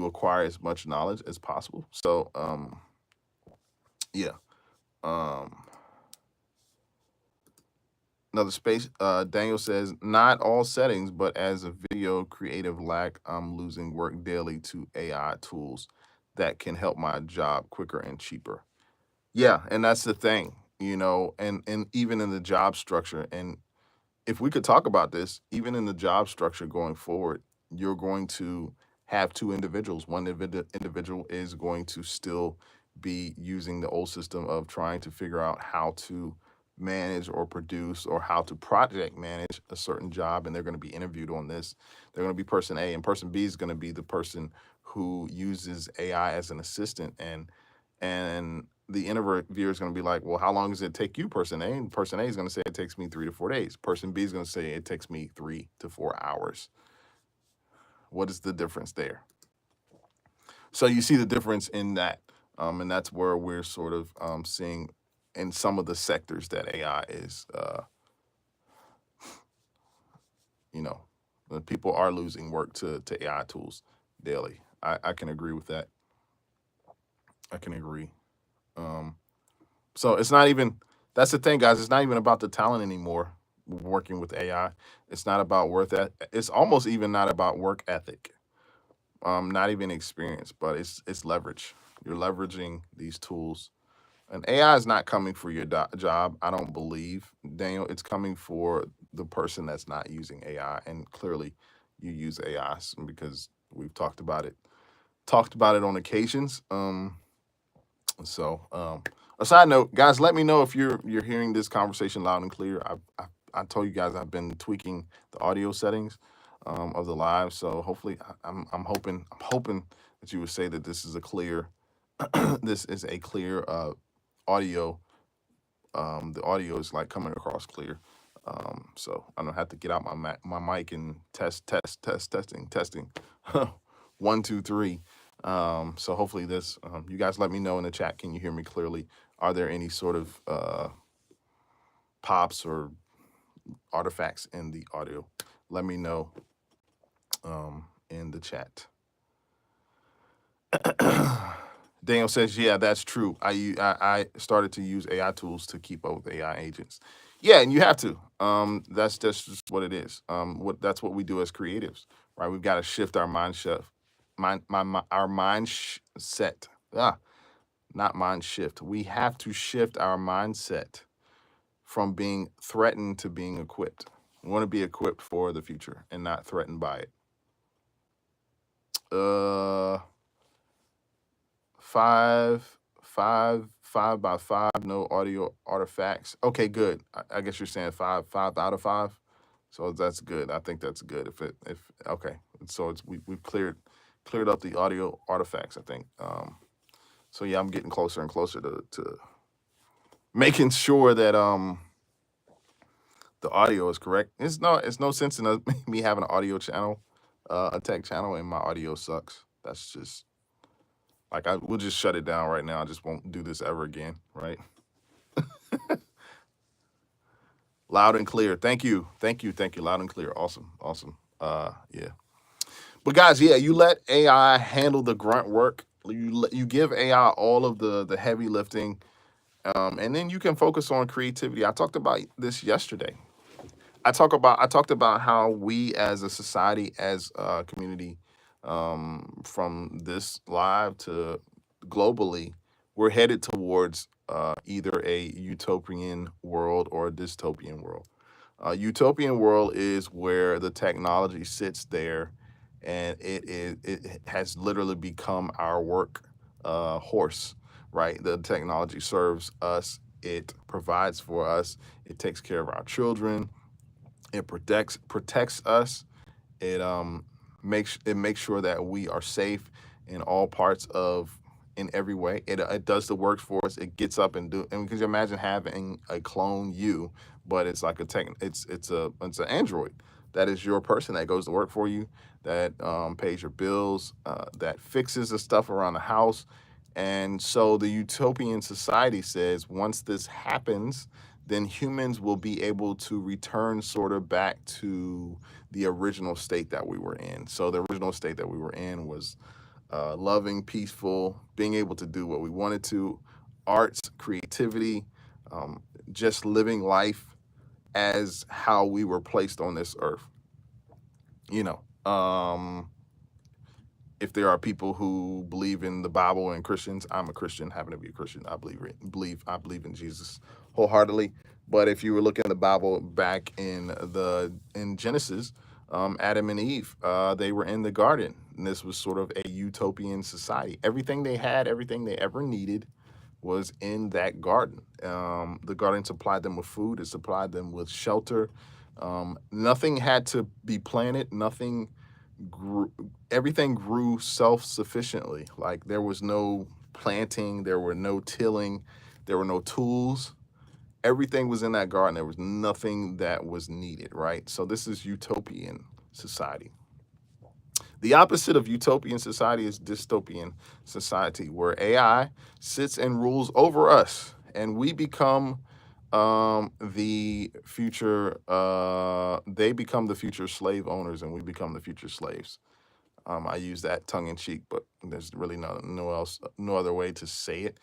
acquire as much knowledge as possible. So yeah. Um, Another space. Daniel says, not all settings, but as a video creative lack, I'm losing work daily to AI tools that can help my job quicker and cheaper. Yeah, and that's the thing, and even in the job structure, and if we could talk about this, even in the job structure going forward, you're going to have two individuals. One individual is going to still be using the old system of trying to figure out how to manage or produce or how to project manage a certain job, and they're going to be interviewed on this. They're going to be person A, and person B is going to be the person who uses AI as an assistant, and the interviewer is going to be like, well, how long does it take you, person A? And person A is going to say it takes me 3 to 4 days. Person B is going to say it takes me 3 to 4 hours. What is the difference there? So you see the difference in that. And that's where we're sort of seeing in some of the sectors that AI is, people are losing work to AI tools daily. I can agree with that. I can agree. So it's not even, that's the thing, guys. It's not even about the talent anymore working with AI. It's not about it's almost even not about work ethic. Not even experience, but it's leverage. You're leveraging these tools. And AI is not coming for your job, I don't believe, Daniel. It's coming for the person that's not using AI. And clearly you use AI because we've talked about it on occasions. A side note, guys, let me know if you're hearing this conversation loud and clear. I told you guys I've been tweaking the audio settings of the live, so hopefully I'm hoping that you would say that this is a clear this is a clear audio. The audio is like coming across clear. So I don't have to get out my mic and testing. 1, 2, 3. So hopefully this, you guys let me know in the chat. Can you hear me clearly? Are there any sort of pops or artifacts in the audio? Let me know in the chat. Daniel says, yeah, that's true. I started to use AI tools to keep up with AI agents. Yeah, and you have to. That's just what it is. That's what we do as creatives, right? We've got to shift our our mindset. Not mind shift. We have to shift our mindset from being threatened to being equipped. We want to be equipped for the future and not threatened by it. 5 by 5, no audio artifacts. Okay, good. I guess you're saying 5 out of 5. So that's good. I think that's good. If okay, so we've cleared up the audio artifacts, I think. So yeah, I'm getting closer and closer to making sure that the audio is correct. It's no sense in me having an audio channel, a tech channel, and my audio sucks. That's just like we'll just shut it down right now. I just won't do this ever again, right? Loud and clear. Thank you. Loud and clear. Awesome. Yeah. But guys, yeah, you let AI handle the grunt work. You give AI all of the heavy lifting, and then you can focus on creativity. I talked about this yesterday. I talked about how we as a society, as a community, from this live to globally, we're headed towards either a utopian world or a dystopian world. Utopian world is where the technology sits there, and it has literally become our work horse, right? The technology serves us. It provides for us. It takes care of our children. It protects us. It makes sure that we are safe in all parts in every way. It does the work for us. It gets up and because you imagine having a clone you, but it's like it's an android that is your person that goes to work for you, that pays your bills, that fixes the stuff around the house, And so the utopian society says once this happens, then humans will be able to return sort of back to the original state that we were in. So the original state that we were in was loving, peaceful, being able to do what we wanted to, arts, creativity, um, just living life as how we were placed on this earth. You know, if there are people who believe in the Bible and Christians, I'm a Christian, happen to be a Christian. I believe in Jesus wholeheartedly. But if you were looking at the Bible back in Genesis, Adam and Eve, they were in the garden, and this was sort of a utopian society. Everything they had, everything they ever needed, was in that garden. The garden supplied them with food. It supplied them with shelter. Nothing had to be planted. Nothing grew, everything grew self-sufficiently. Like there was no planting, there were no tilling, there were no tools. Everything was in that garden. There was nothing that was needed, right? So this is utopian society. The opposite of utopian society is dystopian society, where AI sits and rules over us, and we become the future. They become the future slave owners, and we become the future slaves. I use that tongue in cheek, but there's really no other way to say it.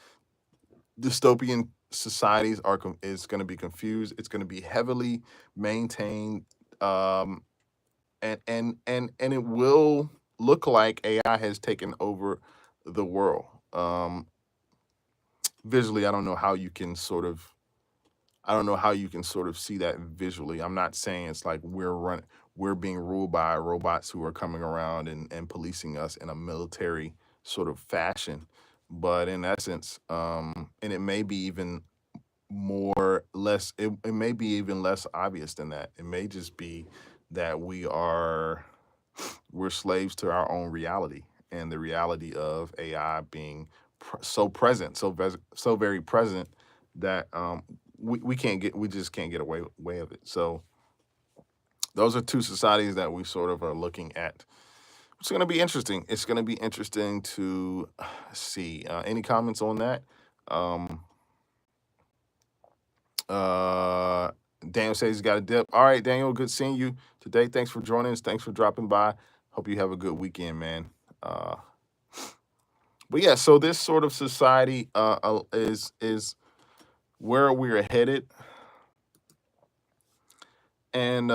Dystopian societies is going to be confused. It's going to be heavily maintained, um, and it will look like AI has taken over the world. Visually, I don't know how you can sort of see that visually. I'm not saying it's like we're being ruled by robots who are coming around and policing us in a military sort of fashion. But in essence, and it may be even it may be even less obvious than that. It may just be that we're slaves to our own reality, and the reality of AI being so present, so very present that we just can't get away of it. So those are two societies that we sort of are looking at. It's going to be interesting. It's going to be interesting to see. Any comments on that? Um, uh, Daniel says he's got a dip. All right, Daniel, good seeing you today. Thanks for joining us. Thanks for dropping by. Hope you have a good weekend, man. But yeah, so this sort of society is where we're headed, and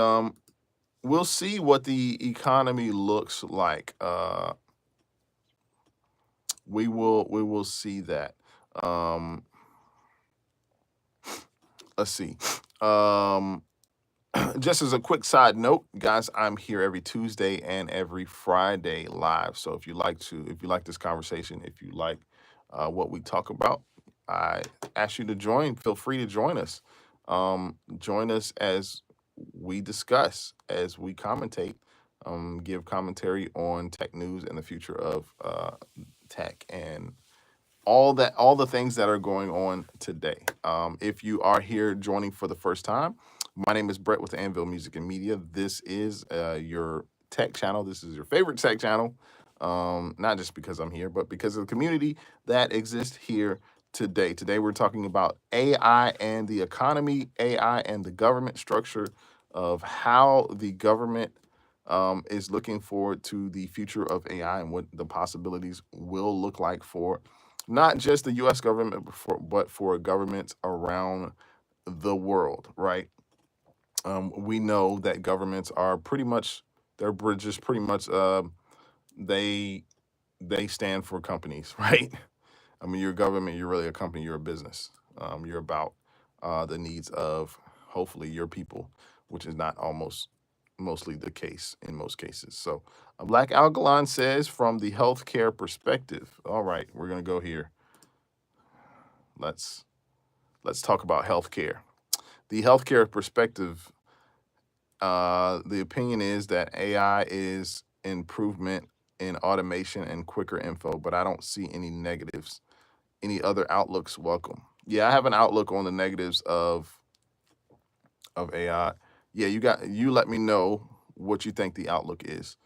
we'll see what the economy looks like. We will see that. Um, let's see. Just as a quick side note, guys, I'm here every Tuesday and every Friday live. So if you like this conversation, if you like what we talk about, I ask you to join. Feel free to join us. Join us as we discuss, as we commentate, give commentary on tech news and the future of tech and all the things that are going on today. If you are here joining for the first time, my name is Brett with Anvil Music and Media. This is your tech channel. This is your favorite tech channel. Not just because I'm here, but because of the community that exists here today. Today we're talking about AI and the economy, AI and the government structure of how the government is looking forward to the future of AI and what the possibilities will look like for not just the U.S. government, but for governments around the world, right? We know that governments are just pretty much they stand for companies, right? I mean, you're a government, you're really a company, you're a business. You're about the needs of hopefully your people, which is not mostly the case in most cases. So, Black Alkaline says from the healthcare perspective. All right, we're gonna go here. Let's talk about healthcare. The healthcare perspective. The opinion is that AI is improvement in automation and quicker info, but I don't see any negatives. Any other outlooks welcome? Yeah, I have an outlook on the negatives of AI. Yeah, you let me know what you think the outlook is.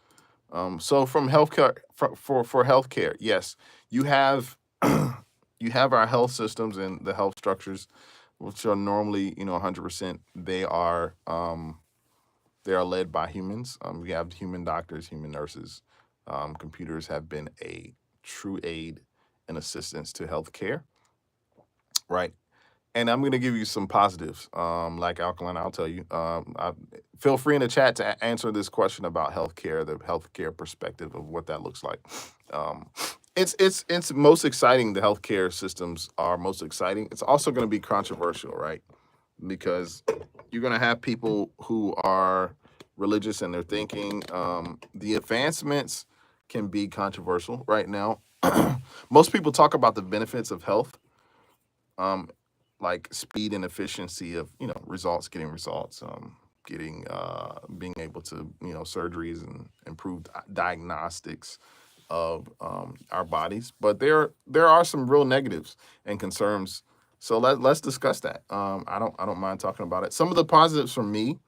So from healthcare for healthcare, yes, you have you have our health systems and the health structures, which are normally, 100%. They are led by humans. We have human doctors, human nurses. Computers have been a true aid and assistance to healthcare, right? And I'm going to give you some positives. Like Alkaline, I'll tell you. Feel free in the chat to answer this question about healthcare, the healthcare perspective of what that looks like. Um, it's most exciting. The healthcare systems are most exciting. It's also going to be controversial, right? Because you're going to have people who are religious in their thinking. The advancements can be controversial right now. Most people talk about the benefits of health, um, like speed and efficiency of results, getting results, getting being able to surgeries and improved diagnostics of our bodies. But there are some real negatives and concerns. So let's discuss that. I don't mind talking about it. Some of the positives for me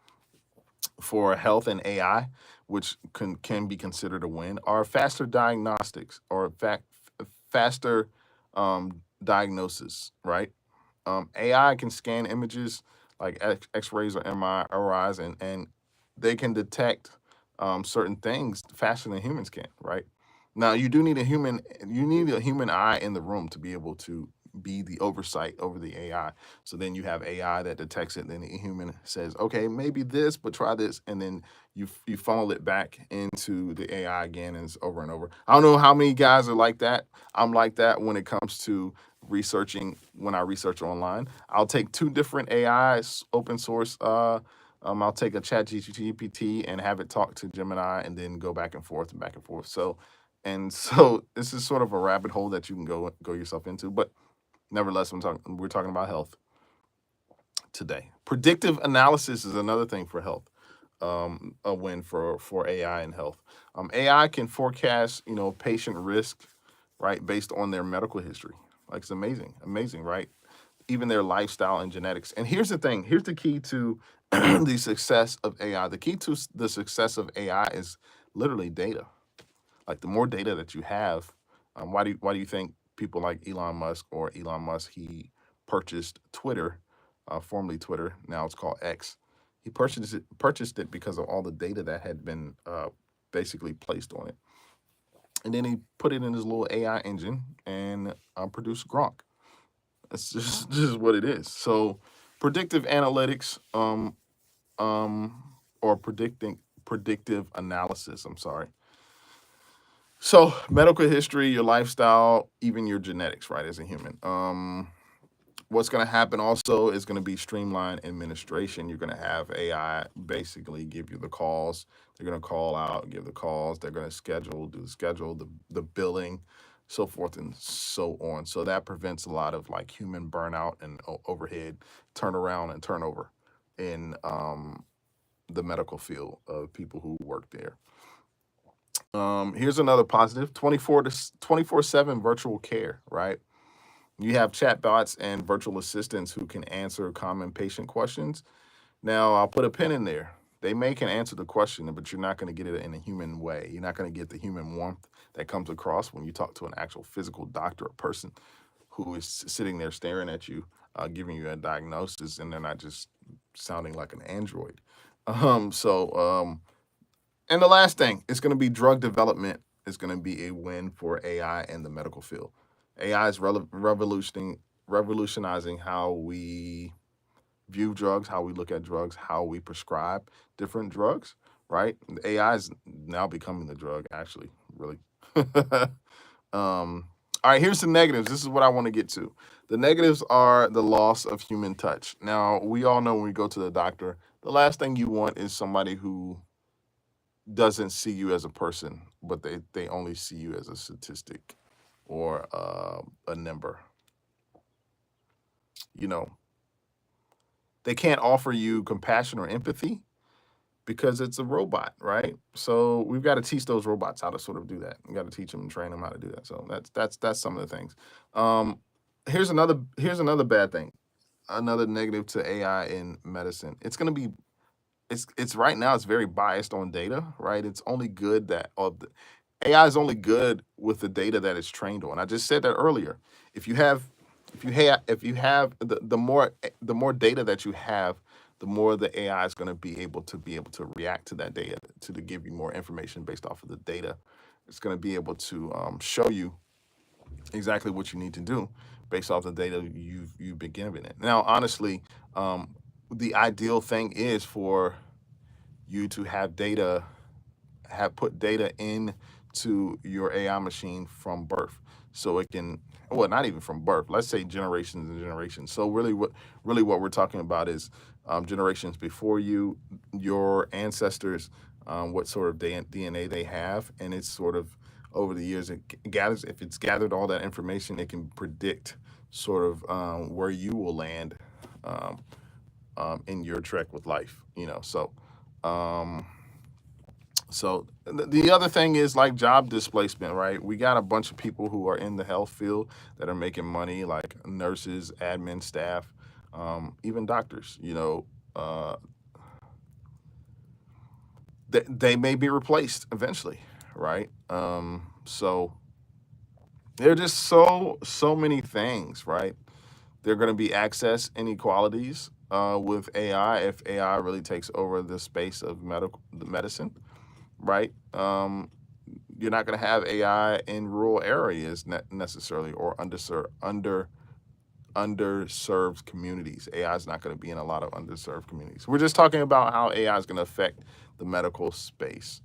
for health and AI, which can be considered a win, are faster diagnostics or faster diagnosis, right? AI can scan images like X-rays or MRIs, and they can detect certain things faster than humans can, right? Now you do need a human. You need a human eye in the room to be able to be the oversight over the AI. So then you have AI that detects it, then the human says, okay, maybe this, but try this, and then you funnel it back into the AI again, and it's over and over. I don't know how many guys are like that. I'm like that when it comes to researching. When I research online, I'll take two different AIs, open source. I'll take a Chat GPT and have it talk to Gemini, and then go back and forth and back and forth. So this is sort of a rabbit hole that you can go yourself into. But nevertheless, we're talking about health today. Predictive analysis is another thing for health. A win for AI and health. AI can forecast, patient risk, right, based on their medical history. Like, it's amazing, right? Even their lifestyle and genetics. And here's the thing. Here's the key to the success of AI. The key to the success of AI is literally data. Like, the more data that you have, why do you think people like Elon Musk, he purchased Twitter, formerly Twitter, now it's called X. He purchased it because of all the data that had been basically placed on it, and then he put it in his little AI engine and produced Gronk. That's just what it is. So predictive analytics, or predictive analysis. I'm sorry. So medical history, your lifestyle, even your genetics, right, as a human. What's going to happen also is going to be streamlined administration. You're going to have AI basically give you the calls. They're going to call out, give the calls. They're going to do the schedule, the billing, so forth and so on. So that prevents a lot of like human burnout and overhead turnaround and turnover in the medical field of people who work there. Here's another positive: 24/7 virtual care, right? You have chatbots and virtual assistants who can answer common patient questions. Now, I'll put a pin in there. They can answer the question, but you're not going to get it in a human way. You're not going to get the human warmth that comes across when you talk to an actual physical doctor, a person who is sitting there staring at you, giving you a diagnosis, and they're not just sounding like an android. And the last thing, it's going to be drug development. Is going to be a win for AI and the medical field. AI is revolutionizing how we view drugs, how we look at drugs, how we prescribe different drugs, right? AI is now becoming the drug, actually, really. All right, here's the negatives. This is what I want to get to. The negatives are the loss of human touch. Now, we all know when we go to the doctor, the last thing you want is somebody who doesn't see you as a person, but they only see you as a statistic or a number. You know, they can't offer you compassion or empathy because it's a robot, right? So we've got to teach those robots how to sort of do that. We got to teach them and train them how to do that. So that's some of the things. Here's another bad thing, another negative to AI in medicine. It's going to be it's right now it's very biased on data, right? It's only good that AI is only good with the data that it's trained on. I just said that earlier. If you have, if you have the more data that you have, the more the AI is going to be able to react to that data to give you more information based off of the data. It's going to be able to show you exactly what you need to do based off the data you've been given it. Now, honestly, the ideal thing is for you to have data, have put data into your AI machine from birth, so it can, well, not even from birth. Let's say generations and generations. So really what we're talking about is generations before you, your ancestors, what sort of DNA they have, and it's sort of over the years it gathers. If it's gathered all that information, it can predict sort of where you will land um, in your trek with life. Um, the other thing is like job displacement, right? We got a bunch of people who are in the health field that are making money, like nurses, admin staff, even doctors. Uh, they may be replaced eventually, right? So there are just so many things, right? There are going to be access inequalities with AI if AI really takes over the space of medicine, right? You're not going to have AI in rural areas necessarily, or underserved communities. AI is not going to be in a lot of underserved communities. We're just talking about how AI is going to affect the medical space.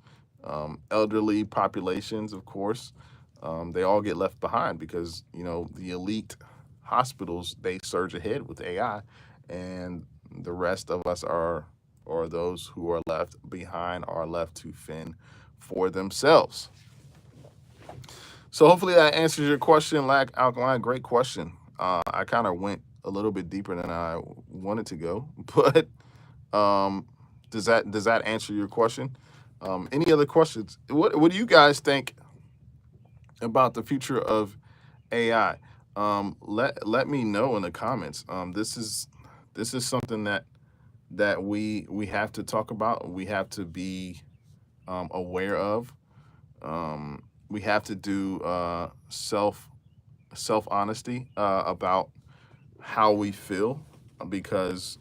Elderly populations, of course, they all get left behind because the elite hospitals, they surge ahead with AI, and the rest of us or those who are left behind are left to fend for themselves. So hopefully that answers your question, Lack Alkaline. Great question. I kind of went a little bit deeper than I wanted to go, but um, does that answer your question? Any other questions? What do you guys think about the future of AI? Let me know in the comments. This is something that we have to talk about. We have to be aware of. We have to do self honesty about how we feel, because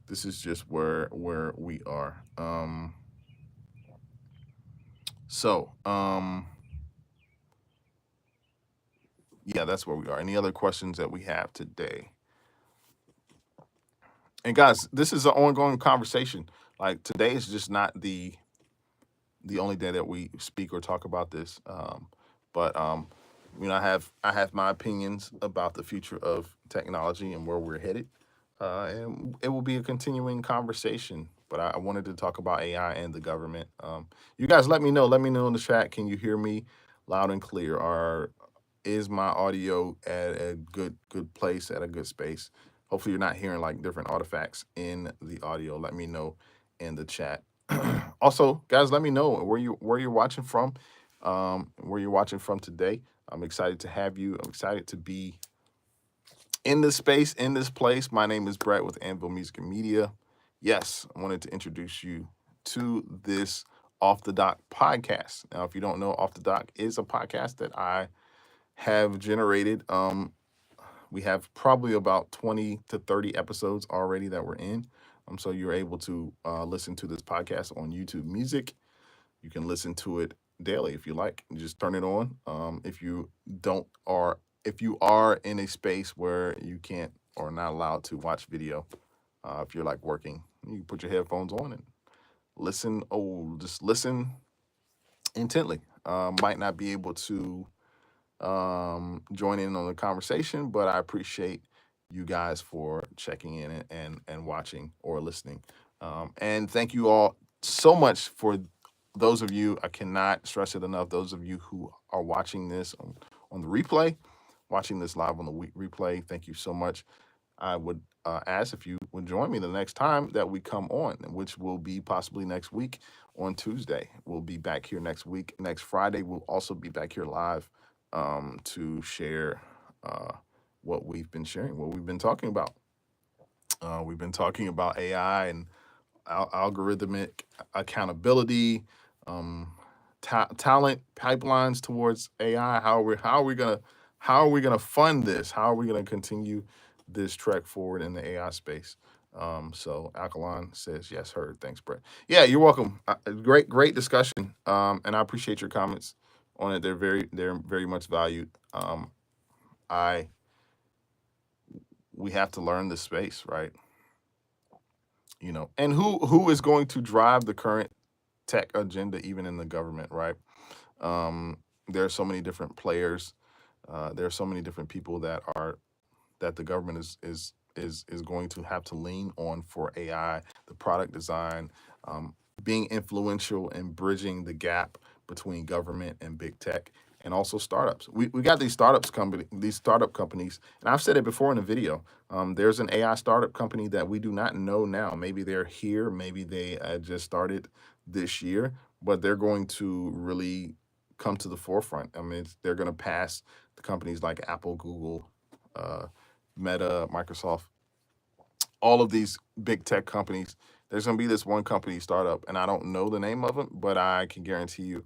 this is just where we are. So yeah, that's where we are. Any other questions that we have today? And guys, this is an ongoing conversation. Like, today is just not the only day that we speak or talk about this. But I have my opinions about the future of technology and where we're headed, and it will be a continuing conversation. But I wanted to talk about AI and the government. You guys, let me know. Let me know in the chat. Can you hear me loud and clear? Or is my audio at a good place, at a good space? Hopefully, you're not hearing like different artifacts in the audio. Let me know in the chat. Also, guys, let me know where you're watching from, where you're watching from today. I'm excited to have you. I'm excited to be in this space, in this place. My name is Brett with Anvil Music and Media. Yes, I wanted to introduce you to this Off the Dock podcast. Now, if you don't know, Off the Dock is a podcast that I have generated. We have probably about 20 to 30 episodes already that we're in. So you're able to listen to this podcast on YouTube Music. You can listen to it daily if you like. You just turn it on. If you are in a space where you can't or not allowed to watch video, if you're like working, you can put your headphones on and listen. Just listen intently. Might not be able to join in on the conversation, but I appreciate you guys for checking in and watching or listening. And thank you all so much for those of you, I cannot stress it enough, those of you who are watching this on the replay, watching this live on the replay, thank you so much. I would ask if you would join me the next time that we come on, which will be possibly next week on Tuesday. We'll be back here next week. Next Friday, we'll also be back here live to share what we've been sharing, what we've been talking about. We've been talking about AI and algorithmic accountability, um, talent pipelines towards AI. How are we gonna fund this? How are we gonna continue this trek forward in the AI space? So Alkaline says yes, heard. Thanks, Brett. Yeah, you're welcome. Great discussion. And I appreciate your comments on it. They're very much valued. We have to learn the space, right? You know, and who is going to drive the current tech agenda, even in the government, right? There are so many different players. There are so many different people that the government is going to have to lean on for AI, the product design, being influential in bridging the gap between government and big tech, and also startups. We got these startup companies, and I've said it before in a video. There's an AI startup company that we do not know now. Maybe they're here, maybe they just started this year, but they're going to really come to the forefront. I mean, they're going to pass the companies like Apple, Google, Meta, Microsoft, all of these big tech companies. There's going to be this one company startup, and I don't know the name of it, but I can guarantee you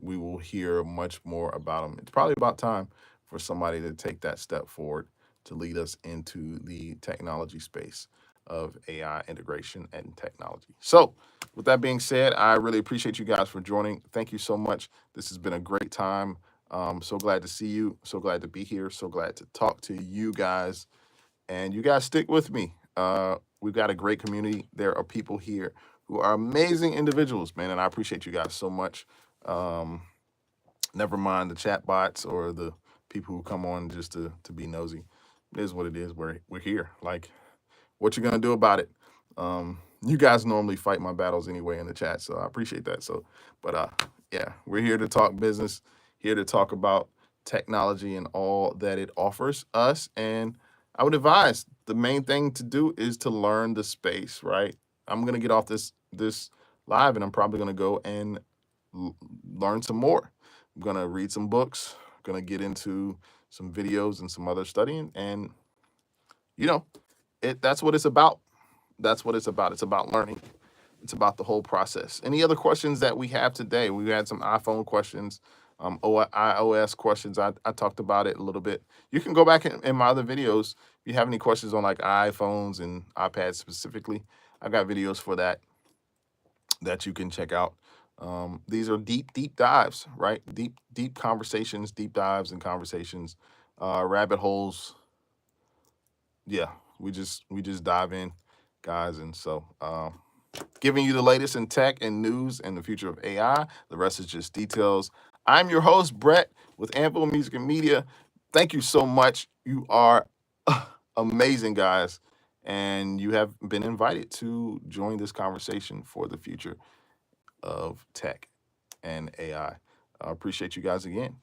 we will hear much more about them. It's probably about time for somebody to take that step forward to lead us into the technology space of AI integration and technology. So with that being said, I really appreciate you guys for joining. Thank you so much. This has been a great time. So glad to see you. So glad to be here. So glad to talk to you guys. And you guys stick with me. We've got a great community. There are people here who are amazing individuals, man, and I appreciate you guys so much. Never mind the chat bots or the people who come on just to be nosy. It is what it is. We're here. Like, what you gonna do about it? You guys normally fight my battles anyway in the chat, so I appreciate that. So, but yeah, we're here to talk business, here to talk about technology and all that it offers us. And I would advise the main thing to do is to learn the space, right? I'm gonna get off this live, and I'm probably gonna go and learn some more. I'm gonna read some books. I'm gonna get into some videos and some other studying, and you know, that's what it's about. That's what it's about. It's about learning. It's about the whole process. Any other questions that we have today? We had some iPhone questions, iOS questions. I talked about it a little bit. You can go back in my other videos. If you have any questions on like iPhones and iPads specifically, I've got videos for that you can check out. These are deep dives, right? Deep conversations, deep dives and conversations, rabbit holes. Yeah, we just dive in, guys. And so giving you the latest in tech and news and the future of AI. The rest is just details. I'm your host, Brett, with Anvil Music and Media. Thank you so much. You are amazing, guys. And you have been invited to join this conversation for the future of tech and AI. I appreciate you guys again.